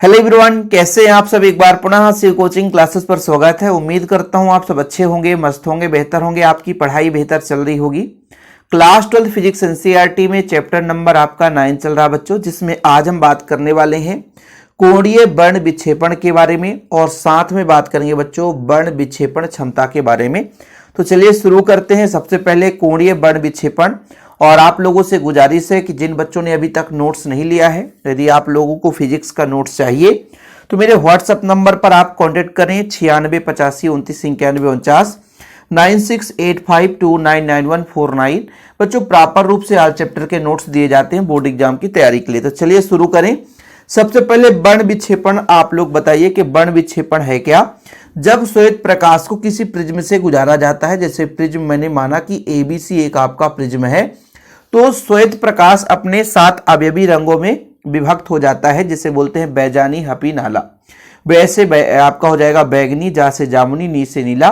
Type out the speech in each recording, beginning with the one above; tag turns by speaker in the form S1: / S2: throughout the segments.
S1: Hello everyone, कैसे हैं आप सब। एक बार पुनः शिव कोचिंग क्लासेस पर स्वागत है। उम्मीद करता हूं आप सब अच्छे होंगे, मस्त होंगे, बेहतर होंगे, आपकी पढ़ाई बेहतर चल रही होगी। क्लास 12 फिजिक्स एनसीईआरटी में चैप्टर नंबर आपका 9 चल रहा बच्चों, जिसमें आज हम बात करने वाले हैं कोणीय वर्ण विक्षेपण के बारे में और साथ में बात करेंगे बच्चों वर्ण विक्षेपण क्षमता के बारे में। तो चलिए शुरू करते हैं। सबसे पहले कोणीय वर्ण विक्षेपण, और आप लोगों से गुजारिश है कि जिन बच्चों ने अभी तक नोट्स नहीं लिया है, यदि आप लोगों को फिजिक्स का नोट्स चाहिए तो मेरे व्हाट्सएप नंबर पर आप कांटेक्ट करें 9685299149 9685299149। बच्चों प्रॉपर रूप से हर चैप्टर के नोट्स दिए जाते हैं बोर्ड एग्जाम की तैयारी के लिए। तो चलिए शुरू करें। सबसे पहले वर्ण विक्षेपण, आप लोग बताइए कि वर्ण विक्षेपण है क्या। जब श्वेत प्रकाश को किसी प्रिज्म से गुजारा जाता है, जैसे प्रिज्म मैंने माना कि ABC एक आपका प्रिज्म है, तो श्वेत प्रकाश अपने 7 अवयवी रंगों में विभक्त हो जाता है, जिसे बोलते हैं बैजानी, हपी, नाला। वैसे आपका हो जाएगा बैगनी, जा से जामुनी, नी से नीला,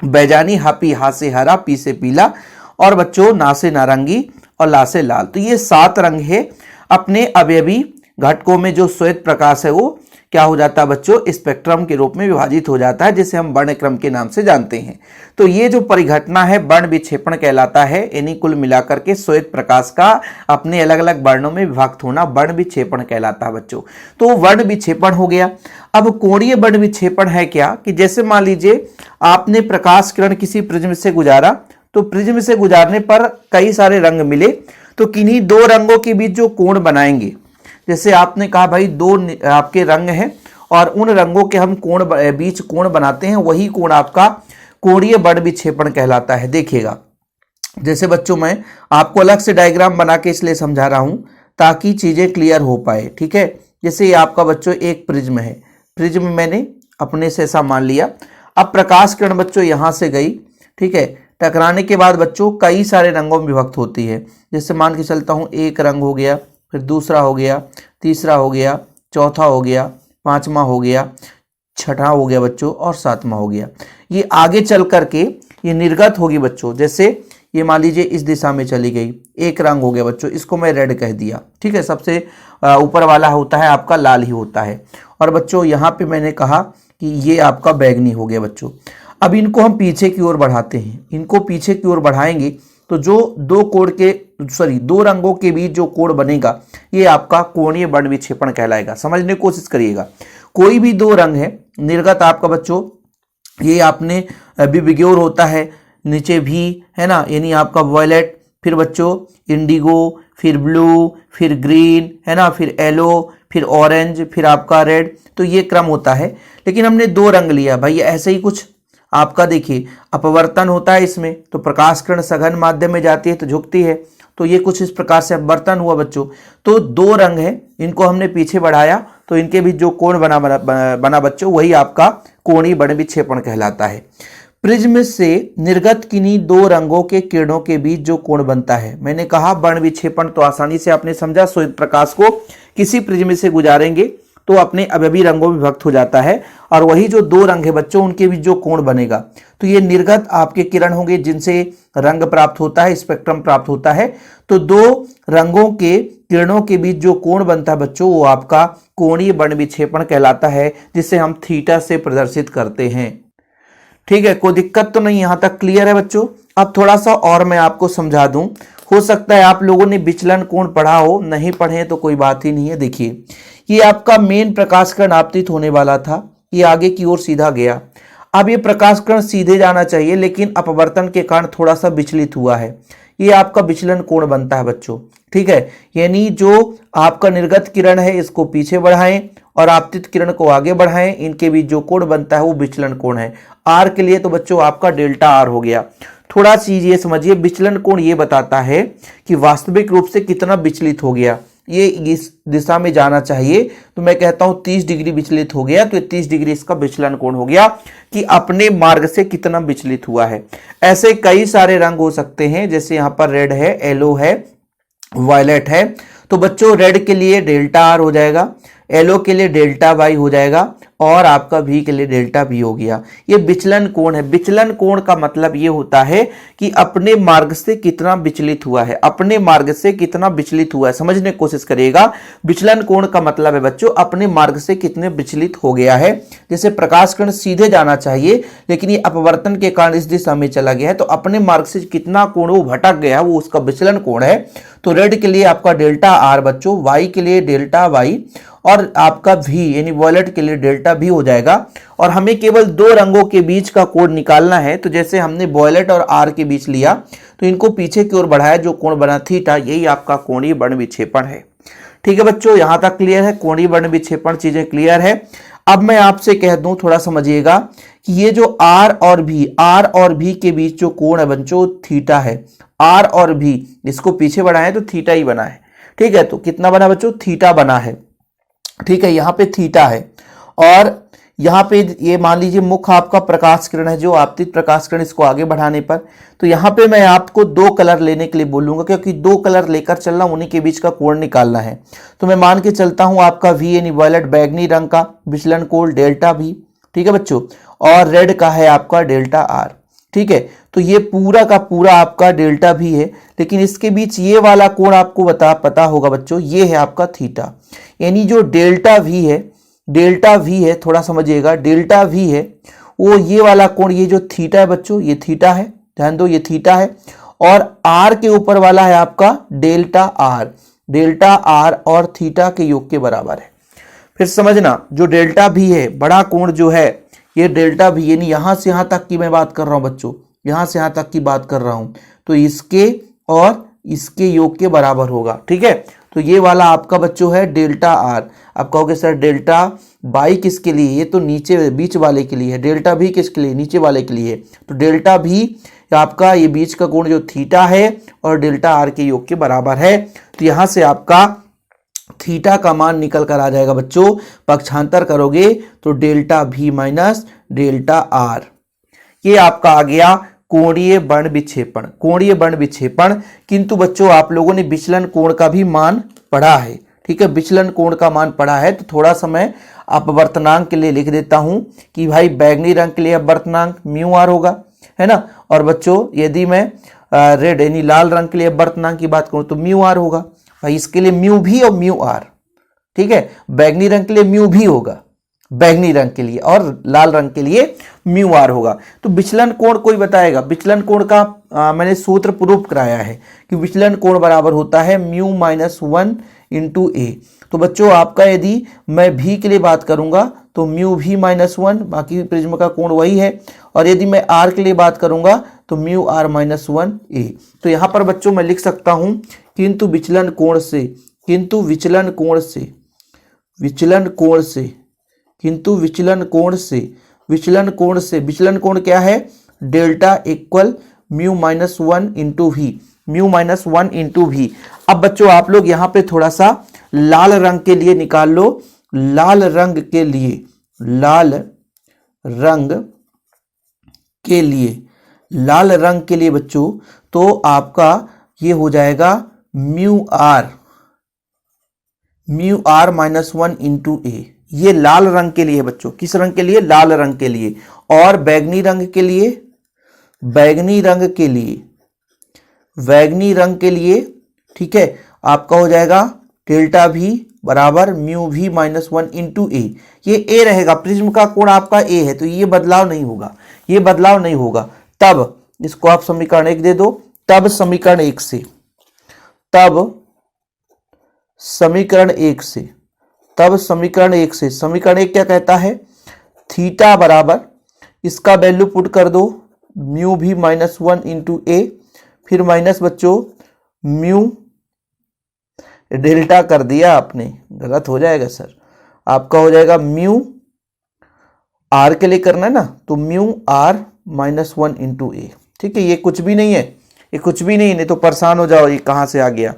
S1: बैजानी, हपी, हा से हरा, पी से पीला, और बच्चों ना से नारंगी और ला से लाल। तो ये 7 रंग है। अपने अवयवी घटकों में जो श्वेत प्रकाश है वो क्या हो जाता है बच्चों, स्पेक्ट्रम के रूप में विभाजित हो जाता है, जिसे हम वर्णक्रम के नाम से जानते हैं। तो ये जो परिघटना है वर्ण विक्षेपण कहलाता है। यानी कुल मिलाकर के श्वेत प्रकाश का अपने अलग अलग वर्णों में विभक्त होना वर्ण विक्षेपण कहलाता है बच्चों। तो वर्ण विक्षेपण हो गया। अब कोणीय वर्ण विक्षेपण है क्या, कि जैसे मान लीजिए आपने प्रकाश किरण किसी प्रिज्म से गुजारा, तो प्रिज्म से गुजारने पर कई सारे रंग मिले, तो किन्हीं 2 रंगों के बीच जो कोण बनाएंगे, जैसे आपने कहा भाई 2 आपके रंग हैं और उन रंगों के हम बीच कोण बनाते हैं, वही कोण आपका कोणीय वर्ण विक्षेपण कहलाता है। देखिएगा, जैसे बच्चों मैं आपको अलग से डायग्राम बना के इसलिए समझा रहा हूं ताकि चीजें क्लियर हो पाए, ठीक है। जैसे ये आपका बच्चों एक प्रिज्म है, प्रिज्म मैंने अपने से ऐसा मान लिया। अब प्रकाश किरण बच्चों यहां से गई, ठीक है, टकराने के बाद बच्चों कई सारे रंगों में विभक्त होती है। जैसे मान के चलता हूं, एक रंग हो गया, फिर दूसरा हो गया, तीसरा हो गया, चौथा हो गया, 5वां हो गया, 6वां हो गया बच्चों, और 7वां हो गया। ये आगे चल करके ये निर्गत होगी बच्चों। जैसे ये मान लीजिए इस दिशा में चली गई, एक रंग हो गया बच्चों, इसको मैं रेड कह दिया, ठीक है। सबसे ऊपर वाला होता है आपका लाल ही होता है। और बच्चों यहाँ पे मैंने कहा कि ये आपका बैगनी हो गया बच्चों। अब इनको हम पीछे की ओर बढ़ाते हैं। इनको पीछे की ओर बढ़ाएंगे तो जो 2 रंगों के बीच जो कोण बनेगा, ये आपका कोणीय वर्ण विक्षेपण कहलाएगा। समझने की कोशिश करिएगा। कोई भी 2 रंग है, निर्गत आपका बच्चों ये आपने विबग्योर होता है, नीचे भी है ना, यानी आपका वॉयलेट, फिर बच्चों इंडिगो, फिर ब्लू, फिर ग्रीन, है ना, फिर येलो, फिर ऑरेंज, फिर आपका रेड। तो ये क्रम होता है। लेकिन हमने 2 रंग लिया भाई, ऐसे ही कुछ आपका देखिए अपवर्तन होता है इसमें। तो प्रकाश किरण सघन माध्यम में जाती है तो झुकती है, तो ये कुछ इस प्रकार से अपवर्तन हुआ बच्चों। तो 2 रंग हैं, इनको हमने पीछे बढ़ाया तो इनके बीच जो कोण बना बच्चों, वही आपका कोणीय वर्ण विक्षेपण कहलाता है। प्रिज्म से निर्गत किन्हीं 2 रंगों के किरणों के बीच जो कोण बनता है, मैंने कहा वर्ण विक्षेपण तो आसानी से आपने समझा। श्वेत प्रकाश को किसी प्रिज्म से गुजारेंगे तो अपने अवयवी रंगों में विभक्त हो जाता है, और वही जो 2 रंग है बच्चों उनके बीच जो कोण बनेगा, तो ये निर्गत आपके किरण होंगे जिनसे रंग प्राप्त होता है, स्पेक्ट्रम प्राप्त होता है। तो 2 रंगों के किरणों के बीच जो कोण बनता है बच्चों, वो आपका कोणीय वर्ण विक्षेपण कहलाता है, जिसे हम थीटा से प्रदर्शित करते हैं। ठीक है, कोई दिक्कत तो नहीं, यहां तक क्लियर है बच्चों। अब थोड़ा सा और मैं आपको समझा दूं। हो सकता है आप लोगों ने विचलन कोण पढ़ा हो, नहीं पढ़े तो कोई बात ही नहीं है। देखिए, ये आपका मेन प्रकाश किरण आपतित होने वाला था, ये आगे की ओर सीधा गया। अब ये प्रकाश किरण सीधे जाना चाहिए, लेकिन अपवर्तन के कारण थोड़ा सा विचलित हुआ है, ये आपका विचलन कोण बनता है बच्चों, ठीक है। यानी जो आपका निर्गत किरण है इसको पीछे बढ़ाएं और आपतित किरण को आगे बढ़ाएं, इनके बीच जो कोण बनता है वो विचलन कोण है। आर के लिए तो बच्चों आपका डेल्टा आर हो गया। थोड़ा चीज ये समझिए, विचलन कोण ये बताता है कि वास्तविक रूप से कितना विचलित हो गया। ये इस दिशा में जाना चाहिए तो मैं कहता हूं 30 डिग्री विचलित हो गया, तो 30 डिग्री इसका विचलन कोण हो गया कि अपने मार्ग से कितना विचलित हुआ है। ऐसे कई सारे रंग हो सकते हैं, जैसे यहां पर रेड है, येलो है, वायलेट है। तो बच्चों रेड के लिए डेल्टा आर हो जाएगा, येलो के लिए डेल्टा वाई हो जाएगा, और आपका भी के लिए डेल्टा भी हो गया। ये विचलन कोण है। विचलन कोण का मतलब ये होता है कि अपने मार्ग से कितना विचलित हुआ है, अपने मार्ग से कितना विचलित हुआ है। समझने की कोशिश करिएगा। विचलन कोण का मतलब है बच्चों अपने मार्ग से कितने विचलित हो गया है। जैसे प्रकाश किरण सीधे जाना चाहिए लेकिन ये अपवर्तन के कारण इस दिशा में चला गया है, तो अपने मार्ग से कितना कोण वो भटक गया है वो उसका विचलन कोण है। तो रेड के लिए आपका डेल्टा आर बच्चों, वाई के लिए डेल्टा वाई और आपका भी यानी वॉयलेट के लिए डेल्टा भी हो जाएगा। और हमें केवल दो रंगों के बीच का कोण निकालना है। तो जैसे हमने वॉयलेट और आर के बीच लिया तो इनको पीछे की ओर बढ़ाया, जो कोण बना थीटा, यही आपका कोणीय वर्ण विक्षेपण है। ठीक है बच्चों, यहां तक क्लियर है। कोणीय वर्ण विक्षेपण चीजें क्लियर है। अब मैं आपसे कह दूं, थोड़ा समझिएगा कि ये जो आर और भी के बीच जो कोण है बच्चों थीटा है। आर और भी इसको पीछे बढ़ाए तो थीटा ही बना है। ठीक है, तो कितना बना बच्चों? थीटा बना है। ठीक है, यहां पे थीटा है और यहां पे ये मान लीजिए मुख्य आपका प्रकाश किरण है, जो आपतित प्रकाश किरण, इसको आगे बढ़ाने पर तो यहां पे मैं आपको दो कलर लेने के लिए बोलूंगा, क्योंकि दो कलर लेकर चल रहा हूं, उन्हीं के बीच का कोण निकालना है। तो मैं मान के चलता हूं आपका वी यानी वॉयलेट बैगनी रंग का विचलन कोण डेल्टा वी, ठीक है बच्चों, और रेड का है आपका डेल्टा आर। ठीक है, तो ये पूरा का पूरा आपका डेल्टा भी है, लेकिन इसके बीच ये वाला कोण आपको पता होगा बच्चों, ये है आपका थीटा। यानी जो डेल्टा वी है, थोड़ा समझिएगा, डेल्टा वी है वो ये वाला कोण, ये जो थीटा है बच्चों, ये थीटा है, ध्यान दो, ये थीटा है। और आर के ऊपर वाला है आपका डेल्टा आर और थीटा के योग के बराबर है। फिर समझना, जो डेल्टा भी है, बड़ा कोण जो है, ये डेल्टा भी यानी यहां से यहां तक की मैं बात कर रहा हूं बच्चों, यहां से यहां तक की बात कर रहा हूं, तो इसके और इसके योग के बराबर होगा। ठीक है, तो ये वाला आपका बच्चों है डेल्टा आर। आप कहोगे सर डेल्टा बाई किसके लिए? ये तो नीचे बीच वाले के लिए है। डेल्टा भी किसके लिए? नीचे वाले के लिए। तो डेल्टा भी आपका ये बीच का कोण जो थीटा है और डेल्टा आर के योग के बराबर है। तो यहां से आपका थीटा का मान निकल कर आ जाएगा बच्चों, पक्षांतर करोगे तो डेल्टा भी माइनस डेल्टा आर। ये आपका आ गया कोणीय वर्ण विक्षेपण, कोणीय वर्ण विक्षेपण। किंतु बच्चों आप लोगों ने विचलन कोण का भी मान पढ़ा है। ठीक है, विचलन कोण का मान पढ़ा है, तो थोड़ा सा मैं अपवर्तनांक के लिए लिख देता हूं कि भाई बैगनी रंग के लिए अपवर्तनांक म्यू आर होगा, है ना। और बच्चों यदि मैं रेड यानी लाल रंग के लिए अपवर्तनांक की बात करूं तो म्यू आर होगा। भाई इसके लिए म्यू भी और म्यू आर। ठीक है, बैगनी रंग के लिए म्यू भी होगा बैगनी रंग के लिए, और लाल रंग के लिए म्यू आर होगा। तो विचलन कोण कोई बताएगा? विचलन कोण का मैंने सूत्र प्रूफ कराया है कि विचलन कोण बराबर होता है म्यू माइनस 1 इंटू ए। तो बच्चों आपका यदि मैं भी के लिए बात करूंगा तो म्यू भी माइनस 1, बाकी प्रिज्म का कोण वही है। और यदि मैं आर के लिए बात करूंगा तो म्यू आर माइनस 1 ए। तो यहां पर बच्चों मैं लिख सकता हूं किंतु विचलन कोण से, किंतु विचलन कोण से, विचलन कोण से, किंतु विचलन कोण से, विचलन कोण से, विचलन कोण क्या है? Delta equal mu minus 1 into V, mu minus 1 into V. अब बच्चों आप लोग यहां पे थोड़ा सा लाल रंग के लिए निकाल लो, लाल रंग के लिए, लाल रंग के लिए, लाल रंग के लिए बच्चों तो आपका ये हो जाएगा म्यू आर माइनस 1 इंटू ए। ये लाल रंग के लिए है बच्चों। किस रंग के लिए? लाल रंग के लिए। और बैगनी रंग के लिए, बैगनी रंग के लिए, बैगनी रंग के लिए, ठीक है, आपका हो जाएगा डेल्टा भी बराबर म्यू भी माइनस 1 इंटू ए। ये ए रहेगा, प्रिज्म का कोण आपका ए है, तो ये बदलाव नहीं होगा, ये बदलाव नहीं होगा। तब इसको आप समीकरण 1 दे दो, तब समीकरण 1 से, तब समीकरण 1 से, तब समीकरण 1 से, समीकरण 1 क्या कहता है? थीटा बराबर, इसका वैल्यू पुट कर दो म्यू भी माइनस 1 इंटू ए, फिर माइनस बच्चों म्यू, डेल्टा कर दिया आपने, गलत हो जाएगा सर, आपका हो जाएगा म्यू आर के लिए करना है ना, तो म्यू आर माइनस 1 इंटू ए। ठीक है, ये कुछ भी नहीं है, ये कुछ भी नहीं तो परेशान हो जाओ ये कहाँ से आ गया।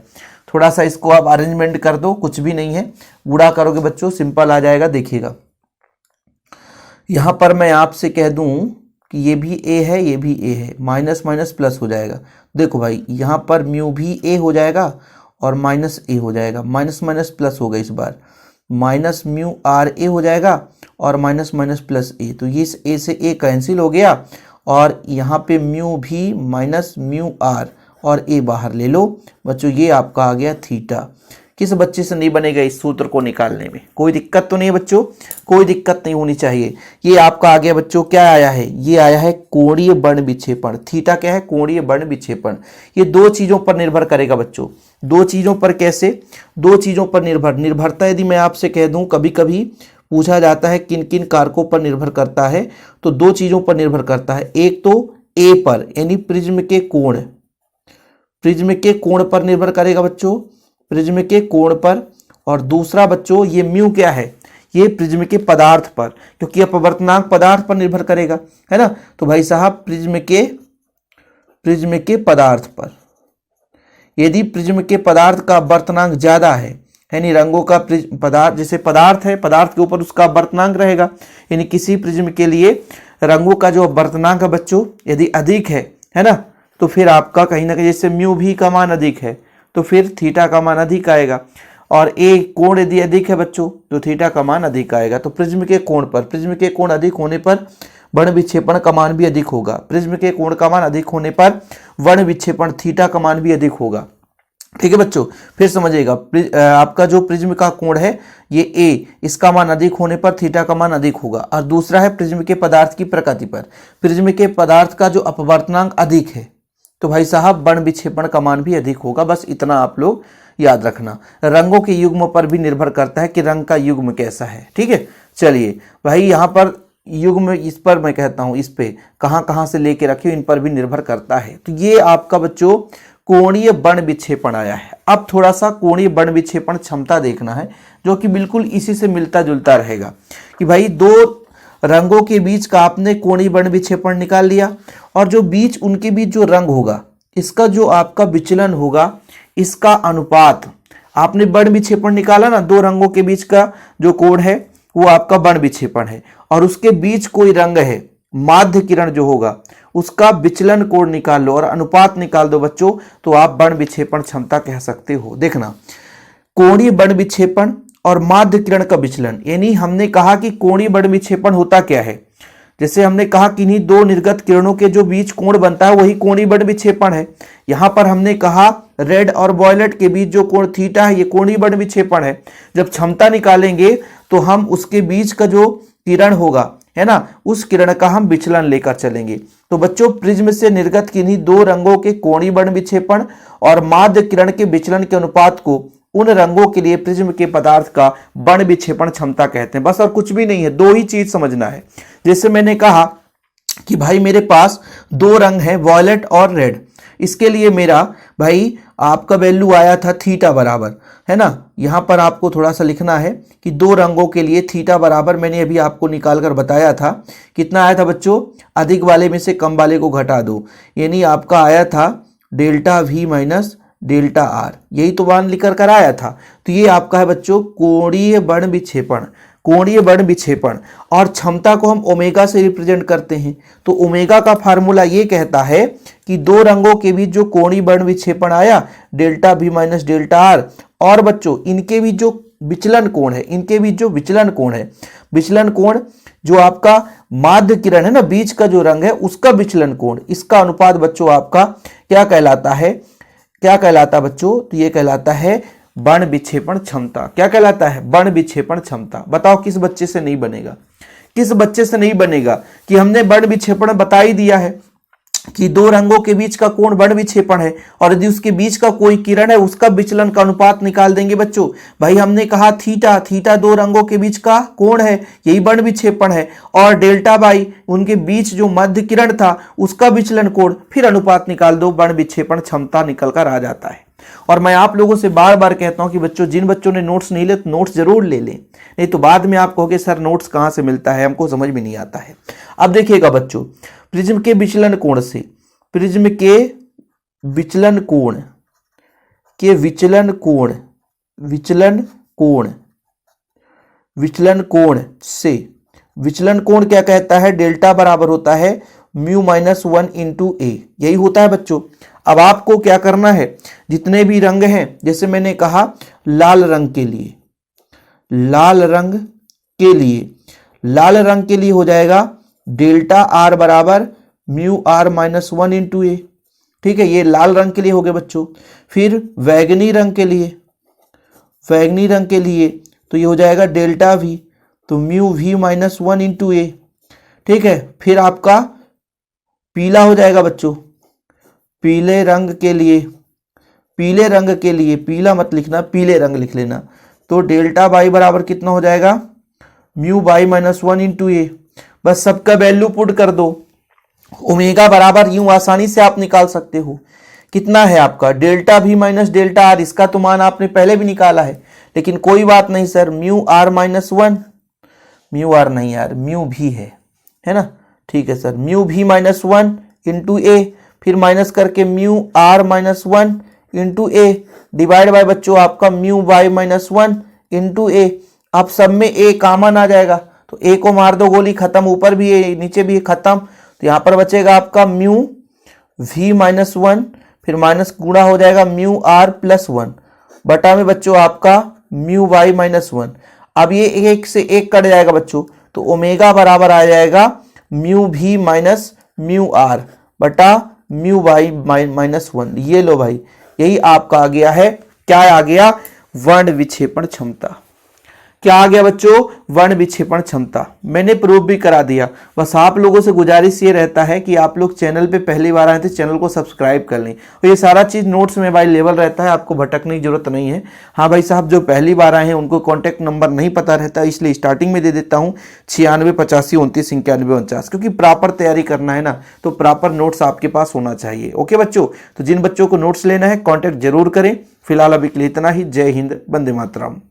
S1: थोड़ा सा इसको आप अरेंजमेंट कर दो, कुछ भी नहीं है, गुणा करोगे बच्चों सिंपल आ जाएगा। देखिएगा यहां पर मैं आपसे कह दूं कि ये भी ए है, ये भी ए है, माइनस माइनस प्लस हो जाएगा। देखो भाई यहां पर म्यू भी ए हो जाएगा और माइनस ए हो जाएगा, माइनस माइनस प्लस होगा इस बार, माइनस म्यू आर ए हो जाएगा और माइनस माइनस प्लस ए, तो ये इस ए से ए कैंसिल हो गया और यहाँ पे म्यू भी माइनस म्यू आर और ए बाहर ले लो बच्चों, ये आपका आ गया थीटा। किस बच्चे से नहीं बनेगा इस सूत्र को निकालने में? कोई दिक्कत तो नहीं है बच्चों, कोई दिक्कत नहीं होनी चाहिए। ये आपका आ गया बच्चों, क्या आया है? ये आया है कोणीय बर्ण विक्षेपण। थीटा क्या है? कोणीय बर्ण विक्षेपण। ये दो चीजों पर निर्भर करेगा बच्चों। दो चीजों पर कैसे? दो चीजों पर निर्भरता यदि मैं आपसे कह दूं, कभी कभी पूछा जाता है किन किन कारकों पर निर्भर करता है, तो दो चीजों पर निर्भर करता है। एक तो ए पर यानी प्रिज्म के कोण, प्रिज्म के कोण पर निर्भर करेगा बच्चों, प्रिज्म के कोण पर। और दूसरा बच्चों ये म्यू क्या है? ये प्रिज्म के पदार्थ पर, क्योंकि अपवर्तनांक पदार्थ पर निर्भर करेगा, है ना। तो भाई साहब प्रिज्म के पदार्थ पर, यदि प्रिज्म के पदार्थ का अपवर्तनांक ज्यादा है, यानी रंगों का पदार्थ, जैसे पदार्थ है, पदार्थ के ऊपर उसका अपवर्तनांक रहेगा, यानी किसी प्रिज्म के लिए रंगों का जो अपवर्तनांक है बच्चों यदि अधिक है ना, तो फिर आपका कहीं ना कहीं जैसे म्यू भी का मान अधिक है तो फिर थीटा का मान अधिक आएगा, और ए कोण यदि अधिक है बच्चों तो थीटा का मान अधिक आएगा। तो प्रिज्म के कोण पर, प्रिज्म के कोण अधिक होने पर वर्ण विक्षेपण का मान भी अधिक होगा। प्रिज्म के कोण का मान अधिक होने पर वर्ण विक्षेपण थीटा का मान भी अधिक होगा। ठीक है बच्चों, फिर समझिएगा, आपका जो प्रिज्म का कोण है ये ए, इसका मान अधिक होने पर थीटा का मान अधिक होगा। और दूसरा है प्रिज्म के पदार्थ की प्रकृति पर, प्रिज्म के पदार्थ का जो अपवर्तनांक अधिक है तो भाई साहब वर्ण विक्षेपण का मान भी अधिक होगा। बस इतना आप लोग याद रखना। रंगों के युग्म पर भी निर्भर करता है कि रंग का युग्म कैसा है। ठीक है, चलिए भाई यहाँ पर युग्म, इस पर मैं कहता हूँ, इस पे कहाँ से लेके रखियो, इन पर भी निर्भर करता है। तो ये आपका बच्चों कोणीय बर्ण विक्षेपण आया है। अब थोड़ा सा कोणीय बर्ण विक्षेपण क्षमता देखना है, जो कि बिल्कुल इसी से मिलता जुलता रहेगा कि भाई दो रंगों के बीच का आपने कोणीय बर्ण विक्षेपण निकाल लिया, और जो बीच उनके बीच जो रंग होगा इसका जो आपका विचलन होगा, इसका अनुपात, आपने बर्ण विक्षेपण निकाला ना, दो रंगों के बीच का जो कोण है वो आपका बर्ण विक्षेपण है, और उसके बीच कोई रंग है, माध्य किरण जो होगा उसका विचलन कोण निकाल लो और अनुपात निकाल दो बच्चों, तो आप वर्ण विक्षेपण क्षमता कह सकते हो। देखना, कोणीय वर्ण विक्षेपण और माध्य किरण का विचलन, यानी हमने कहा कि कोणीय वर्ण विक्षेपण होता क्या है, जैसे हमने कहा कि इन्हीं दो निर्गत किरणों के जो बीच कोण बनता है वही कोणीय वर्ण विक्षेपण है। यहां पर हमने कहा रेड और वॉयलेट के बीच जो कोण थीटा है ये कोणीय वर्ण विक्षेपण है। जब क्षमता निकालेंगे तो हम उसके बीच का जो किरण होगा, है ना, उस किरण का हम विचलन लेकर चलेंगे। तो बच्चों प्रिज्म से निर्गत किन्हीं दो रंगों के कोणीय वर्ण विक्षेपण और माध्य किरण के विचलन के अनुपात को उन रंगों के लिए प्रिज्म के पदार्थ का वर्ण विक्षेपण क्षमता कहते हैं। बस और कुछ भी नहीं है, दो ही चीज समझना है। जैसे मैंने कहा कि भाई मेरे पास दो रंग हैं, वॉयलेट और रेड, इसके लिए मेरा भाई आपका वैल्यू आया था थीटा बराबर, है ना। यहां पर आपको थोड़ा सा लिखना है कि दो रंगों के लिए थीटा बराबर, मैंने अभी आपको निकाल कर बताया था, कितना आया था बच्चों, अधिक वाले में से कम वाले को घटा दो, यानी आपका आया था delta we minus delta R, यही तो मान लिखकर कर आया था। तो ये आपका है बच्चों कोणीय वर्ण विक्षेपण, कोणीय वर्ण विक्षेपण। और क्षमता को हम ओमेगा से रिप्रेजेंट करते हैं, तो ओमेगा का फार्मूला ये कहता है कि दो रंगों के बीच जो कोणीय वर्ण विक्षेपण आया delta we minus delta R, और बच्चों इनके बीच जो विचलन कोण है, इनके बीच जो विचलन कोण है, विचलन कोण जो आपका माध्य किरण है ना, बीच का जो रंग है उसका विचलन कोण, इसका अनुपात बच्चों आपका क्या कहलाता है, क्या कहलाता है बच्चों, तो ये कहलाता है वर्ण विक्षेपण क्षमता। क्या कहलाता है, वर्ण विक्षेपण क्षमता। बताओ किस बच्चे से नहीं बनेगा, किस बच्चे से नहीं बनेगा कि हमने वर्ण विक्षेपण बता ही दिया है कि दो रंगों के बीच का कोण वर्ण विक्षेपण है, और यदि उसके बीच का कोई किरण है उसका विचलन का अनुपात निकाल देंगे बच्चों। भाई हमने कहा थीटा, थीटा दो रंगों के बीच का कोण है, यही वर्ण विक्षेपण है, और डेल्टा बाई उनके बीच जो मध्य किरण था उसका विचलन कोण, फिर अनुपात निकाल दो, वर्ण विक्षेपण क्षमता निकल कर आ जाता है। और मैं आप लोगों से बार बार कहता हूं कि बच्चों जिन बच्चों ने नोट्स नहीं ले तो नोट्स जरूर ले लें, नहीं तो बाद में आप कहोगे सर नोट्स कहां से मिलता है, हमको समझ में नहीं आता है। अब देखिएगा बच्चों, प्रिज्म के विचलन कोण से, प्रिज्म के विचलन कोण के विचलन कोण, विचलन कोण, विचलन कोण से, विचलन कोण क्या कहता है, डेल्टा बराबर होता है म्यू माइनस 1 इंटू ए, यही होता है बच्चों। अब आपको क्या करना है, जितने भी रंग हैं, जैसे मैंने कहा लाल रंग के लिए, लाल रंग के लिए, लाल रंग के लिए हो जाएगा डेल्टा आर बराबर म्यू आर माइनस 1 इंटू ए। ठीक है, ये लाल रंग के लिए हो गए बच्चों। फिर बैगनी रंग के लिए, बैगनी रंग के लिए तो ये हो जाएगा डेल्टा वी, तो म्यू वी माइनस 1 इंटू ए। ठीक है, फिर आपका पीला हो जाएगा बच्चों, पीले रंग के लिए, पीले रंग के लिए, पीला मत लिखना, पीले रंग लिख लेना, तो डेल्टा बाई बराबर कितना हो जाएगा म्यू बाई माइनस 1 इंटू ए। बस सबका वैल्यू पुट कर दो। ओमेगा बराबर यूं आसानी से आप निकाल सकते हो, कितना है आपका डेल्टा भी माइनस डेल्टा आर, इसका तो मान आपने पहले भी निकाला है, लेकिन कोई बात नहीं sir, mu R minus 1, mu R नहीं यार, म्यू भी है ना। ठीक है सर, म्यू भी माइनस 1 इंटू ए, फिर माइनस करके mu R minus 1 into A divide by बच्चों आपका mu by minus 1 into A. अब सब में ए कॉमन आ जाएगा, तो ए को मार दो गोली, खत्म, ऊपर भी ए नीचे भी ए खत्म, तो यहां पर बचेगा आपका म्यू वी माइनस 1, फिर माइनस गुणा हो जाएगा म्यू आर प्लस 1 बटा में बच्चों आपका म्यू वाई माइनस 1। अब ये एक से एक कट जाएगा बच्चों, तो ओमेगा बराबर आ जाएगा म्यू भी माइनस म्यू आर बटा म्यू वाई माइनस 1। ये लो भाई, यही आपका आ गया है, क्या आ गया, वर्ण विक्षेपण क्षमता। क्या आ गया बच्चों, वर्ण विक्षेपण क्षमता। मैंने प्रूफ भी करा दिया। बस आप लोगों से गुजारिश ये रहता है कि आप लोग चैनल पे पहली बार आए थे, चैनल को सब्सक्राइब कर लें, और ये सारा चीज नोट्स में भाई लेवल रहता है, आपको भटकने की जरूरत नहीं है। हाँ भाई साहब, जो पहली बार आए हैं उनको कॉन्टैक्ट नंबर नहीं पता रहता, इसलिए स्टार्टिंग में दे देता हूँ 96 85 29 91 49, क्योंकि प्रॉपर तैयारी करना है ना, तो प्रॉपर नोट्स आपके पास होना चाहिए। ओके बच्चों, तो जिन बच्चों को नोट्स लेना है कॉन्टैक्ट जरूर करें। फिलहाल अभी के लिए इतना ही। जय हिंद, वंदे मातरम।